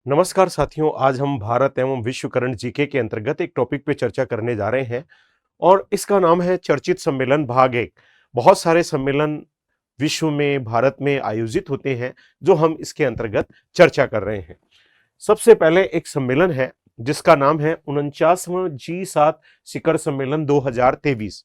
नमस्कार साथियों, आज हम भारत एवं विश्व करंट जीके के अंतर्गत एक टॉपिक पे चर्चा करने जा रहे हैं और इसका नाम है चर्चित सम्मेलन भाग एक। बहुत सारे सम्मेलन विश्व में, भारत में आयोजित होते हैं जो हम इसके अंतर्गत चर्चा कर रहे हैं। सबसे पहले एक सम्मेलन है जिसका नाम है 49वां G7 शिखर सम्मेलन 2023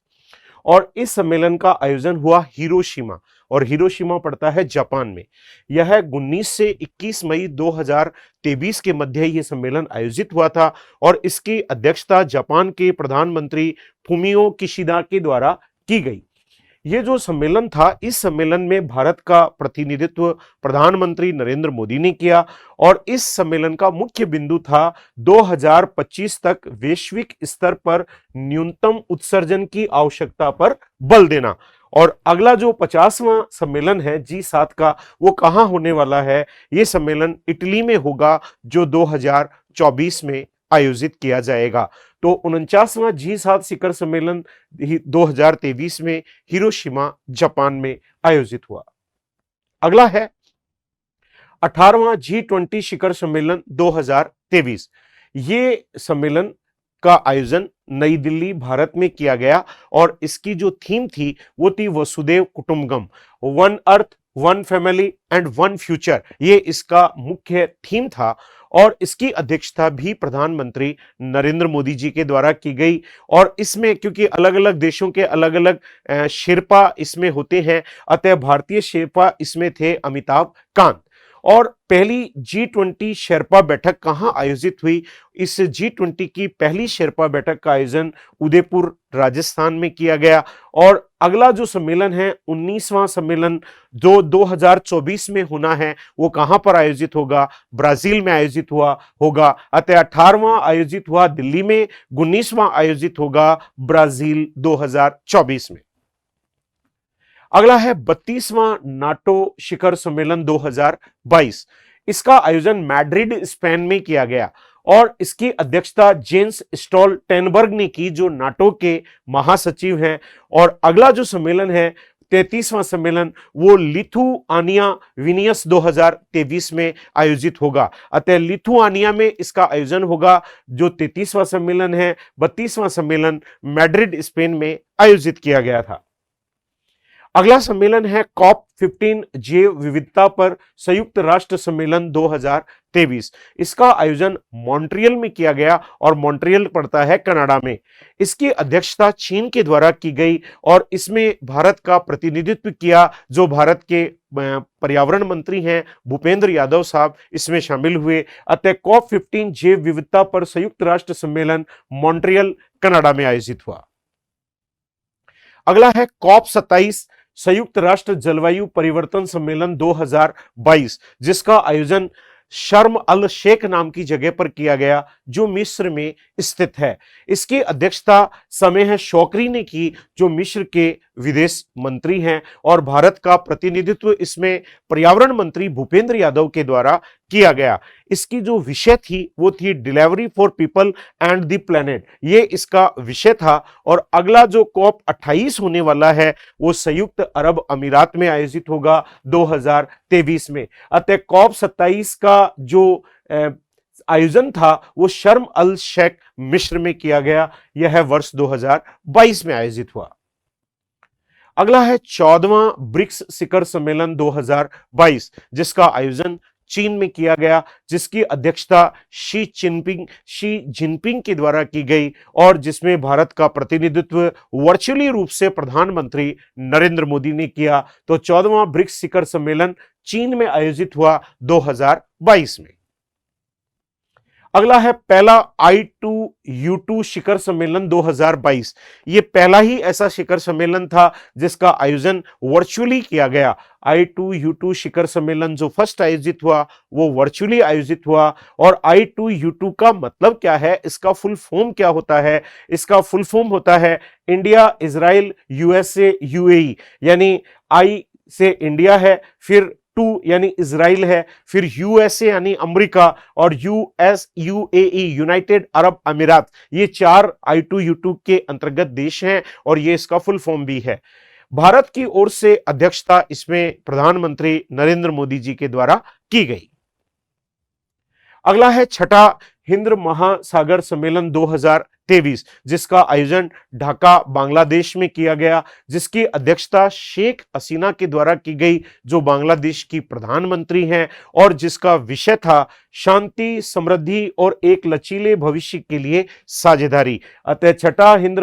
और इस सम्मेलन का आयोजन हुआ हिरोशिमा और हिरोशिमा पड़ता है जापान में। यह 19 से 21 मई 2023 के मध्य ये सम्मेलन आयोजित हुआ था और इसकी अध्यक्षता जापान के प्रधानमंत्री फुमियो किशिदा के द्वारा की गई। ये जो सम्मेलन था, इस सम्मेलन में भारत का प्रतिनिधित्व प्रधानमंत्री नरेंद्र मोदी ने किया और इस सम्मेलन का मुख्य बिंदु था 2025 तक वैश्विक स्तर पर न्यूनतम उत्सर्जन की आवश्यकता पर बल देना। और अगला जो 50वां सम्मेलन है G7 का, वो कहाँ होने वाला है? ये सम्मेलन इटली में होगा जो 2024 में आयोजित किया जाएगा। तो 49वां G7 शिखर सम्मेलन 2023 में हिरोशिमा जापान में आयोजित हुआ। अगला है 18वां G20 शिखर सम्मेलन 2023। ये सम्मेलन का आयोजन नई दिल्ली भारत में किया गया और इसकी जो थीम थी वो थी वसुदेव कुटुंबकम, one earth one family and one future. ये इसका मुख्य थीम था और इसकी अध्यक्षता भी प्रधानमंत्री नरेंद्र मोदी जी के द्वारा की गई। और इसमें क्योंकि अलग अलग देशों के अलग अलग शेरपा इसमें होते हैं, अतः भारतीय शेरपा इसमें थे अमिताभ कांत। और पहली G20 शेरपा बैठक कहाँ आयोजित हुई? इस G20 की पहली शेरपा बैठक का आयोजन उदयपुर राजस्थान में किया गया। और अगला जो सम्मेलन है 19वां सम्मेलन जो 2024 में होना है, वो कहां पर आयोजित होगा? ब्राजील में आयोजित होगा। अतः 18वां आयोजित हुआ दिल्ली में, 19वां आयोजित होगा ब्राजील 2024 में। अगला है 32वां नाटो शिखर सम्मेलन 2022। इसका आयोजन मैड्रिड स्पेन में किया गया और इसकी अध्यक्षता जेंस स्टोल्टेनबर्ग ने की, जो नाटो के महासचिव हैं। और अगला जो सम्मेलन है 33वां सम्मेलन, वो लिथुआनिया विनियस 2023 में आयोजित होगा। अतः लिथुआनिया में इसका आयोजन होगा। जो 33वां सम्मेलन है, 32वां सम्मेलन मैड्रिड स्पेन में आयोजित किया गया था। अगला सम्मेलन है COP15 जैव विविधता पर संयुक्त राष्ट्र सम्मेलन 2023। इसका आयोजन मॉन्ट्रियल में किया गया और मॉन्ट्रियल पड़ता है कनाडा में। इसकी अध्यक्षता चीन के द्वारा की गई और इसमें भारत का प्रतिनिधित्व किया, जो भारत के पर्यावरण मंत्री हैं भूपेंद्र यादव साहब इसमें शामिल हुए। अतः COP15 जैव विविधता पर संयुक्त राष्ट्र सम्मेलन मॉन्ट्रियल कनाडा में आयोजित हुआ। अगला है COP27 संयुक्त राष्ट्र जलवायु परिवर्तन सम्मेलन 2022, जिसका आयोजन शर्म अल शेख नाम की जगह पर किया गया, जो मिस्र में स्थित है। इसकी अध्यक्षता समेह शौकरी ने की, जो मिस्र के विदेश मंत्री हैं। और भारत का प्रतिनिधित्व इसमें पर्यावरण मंत्री भूपेंद्र यादव के द्वारा किया गया। इसकी जो विषय थी वो थी delivery for people and the planet, ये इसका विषय था। और अगला जो COP28 होने वाला है वो संयुक्त अरब अमीरात में आयोजित होगा 2023 में। अतः COP27 का जो आयोजन था वो शर्म अल शेख मिस्र में किया गया। यह वर्ष 2022 में आयोजित हुआ। अगला है 14वां ब्रिक्स शिखर सम्मेलन 2022, जिसका आयोजन चीन में किया गया, जिसकी अध्यक्षता शी जिनपिंग के द्वारा की गई और जिसमें भारत का प्रतिनिधित्व वर्चुअली रूप से प्रधानमंत्री नरेंद्र मोदी ने किया। तो 14वां ब्रिक्स शिखर सम्मेलन चीन में आयोजित हुआ 2022 में। अगला है पहला I2U2 शिखर सम्मेलन 2022। ये पहला ही ऐसा शिखर सम्मेलन था जिसका आयोजन वर्चुअली किया गया। I2U2 शिखर सम्मेलन जो फर्स्ट आयोजित हुआ वो वर्चुअली आयोजित हुआ। और I2U2 का मतलब क्या है, इसका फुल फॉर्म क्या होता है? इसका फुल फॉर्म होता है इंडिया, इजराइल, USA, UAE। यानी I से इंडिया है, फिर 2 यानी इजराइल है, फिर USA यानी अमेरिका, और UAE यूनाइटेड अरब अमीरात। ये 4 I2U2 के अंतर्गत देश हैं और ये इसका फुल फॉर्म भी है। भारत की ओर से अध्यक्षता इसमें प्रधानमंत्री नरेंद्र मोदी जी के द्वारा की गई। अगला है छठा हिंद महासागर सम्मेलन 2023, जिसका आयोजन ढाका बांग्लादेश में किया गया, जिसकी अध्यक्षता शेख हसीना के द्वारा की गई, जो बांग्लादेश की प्रधानमंत्री हैं, और जिसका विषय था शांति, समृद्धि और एक लचीले भविष्य के लिए साझेदारी। अतः छठा हिंद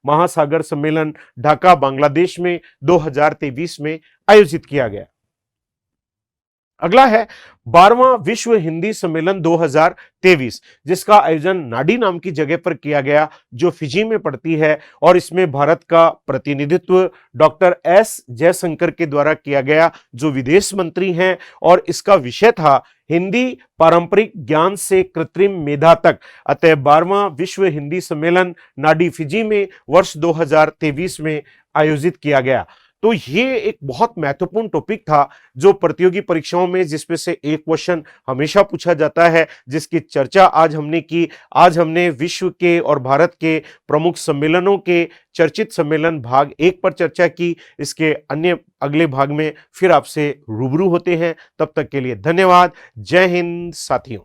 महासागर सम्मेलन ढाका बांग्लादेश में 2023 में आयोजित किया गया। अगला है 12वां विश्व हिंदी सम्मेलन 2023, जिसका आयोजन नाडी नाम की जगह पर किया गया, जो फिजी में पड़ती है, और इसमें भारत का प्रतिनिधित्व डॉक्टर एस जयशंकर के द्वारा किया गया, जो विदेश मंत्री हैं, और इसका विषय था हिंदी पारंपरिक ज्ञान से कृत्रिम मेधा तक। अतः 12वां विश्व हिंदी सम्मेलन नाडी फिजी में वर्ष 2023 में आयोजित किया गया। तो ये एक बहुत महत्वपूर्ण टॉपिक था, जो प्रतियोगी परीक्षाओं में जिसमें से एक क्वेश्चन हमेशा पूछा जाता है, जिसकी चर्चा आज हमने की। आज हमने विश्व के और भारत के प्रमुख सम्मेलनों के चर्चित सम्मेलन भाग 1 पर चर्चा की। इसके अन्य अगले भाग में फिर आपसे रूबरू होते हैं। तब तक के लिए धन्यवाद। जय हिंद साथियों।